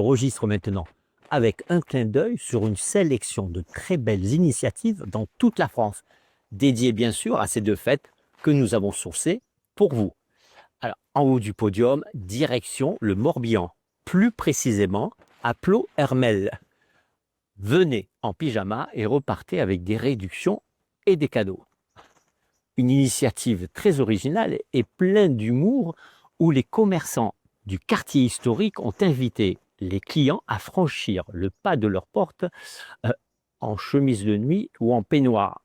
registre maintenant avec un clin d'œil sur une sélection de très belles initiatives dans toute la France, dédiées bien sûr à ces deux fêtes que nous avons sourcées pour vous. Alors, en haut du podium, direction le Morbihan, plus précisément à Plot-Hermel. Venez en pyjama et repartez avec des réductions et des cadeaux. Une initiative très originale et pleine d'humour où les commerçants du quartier historique ont invité les clients à franchir le pas de leur porte euh, en chemise de nuit ou en peignoir.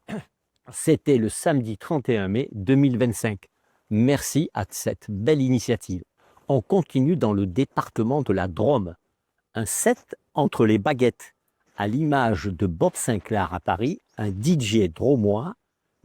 C'était le samedi 31 mai 2025. Merci à cette belle initiative. On continue dans le département de la Drôme. Un set entre les baguettes, à l'image de Bob Sinclair à Paris, un DJ drômois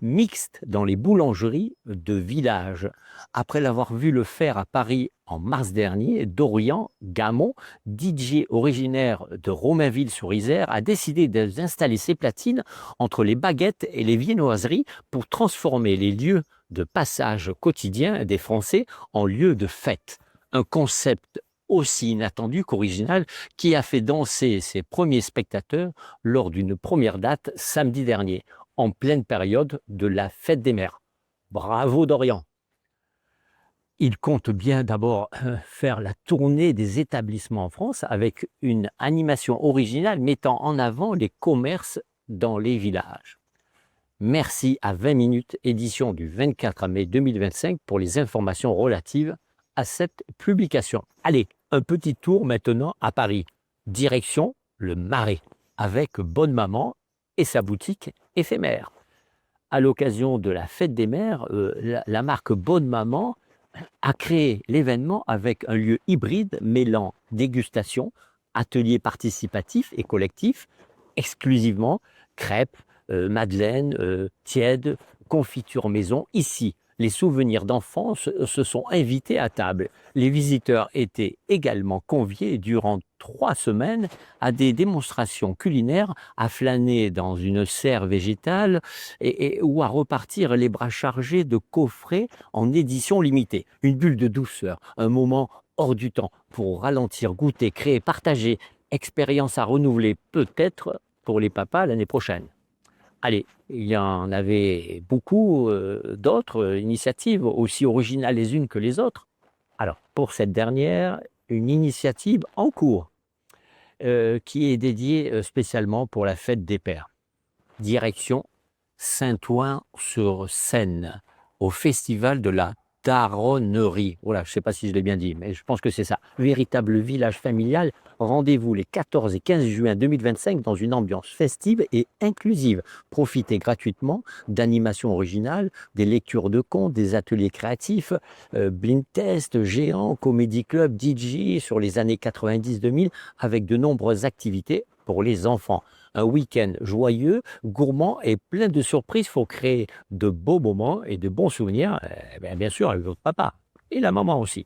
mixte dans les boulangeries de village. Après l'avoir vu le faire à Paris en mars dernier, Dorian Gamon, DJ originaire de Romainville-sur-Isère, a décidé d'installer ses platines entre les baguettes et les viennoiseries pour transformer les lieux de passage quotidien des Français en lieux de fête. Un concept aussi inattendu qu'original qui a fait danser ses premiers spectateurs lors d'une première date samedi dernier, en pleine période de la fête des mères. Bravo Dorian! Il compte bien d'abord faire la tournée des établissements en France avec une animation originale mettant en avant les commerces dans les villages. Merci à 20 minutes, édition du 24 mai 2025 pour les informations relatives à cette publication. Allez, un petit tour maintenant à Paris. Direction le Marais avec Bonne Maman et sa boutique éphémère. À l'occasion de la fête des mères, la marque Bonne Maman a créé l'événement avec un lieu hybride mêlant dégustation, atelier participatif et collectif, exclusivement crêpes, madeleines, tièdes, confiture maison. Ici, les souvenirs d'enfance se sont invités à table. Les visiteurs étaient également conviés durant 3 semaines à des démonstrations culinaires, à flâner dans une serre végétale ou à repartir les bras chargés de coffrets en édition limitée. Une bulle de douceur, un moment hors du temps pour ralentir, goûter, créer, partager. Expérience à renouveler peut-être pour les papas l'année prochaine. Allez, il y en avait beaucoup d'autres initiatives aussi originales les unes que les autres. Alors, pour cette dernière, une initiative en cours qui est dédiée spécialement pour la fête des pères. Direction Saint-Ouen-sur-Seine, au festival de la Daronnerie. Voilà, je ne sais pas si je l'ai bien dit, mais je pense que c'est ça. Véritable village familial. Rendez-vous les 14 et 15 juin 2025 dans une ambiance festive et inclusive. Profitez gratuitement d'animations originales, des lectures de contes, des ateliers créatifs, blind test, géant, comédie club, DJ sur les années 90-2000 avec de nombreuses activités pour les enfants. Un week-end joyeux, gourmand et plein de surprises pour créer de beaux moments et de bons souvenirs, bien sûr, avec votre papa et la maman aussi.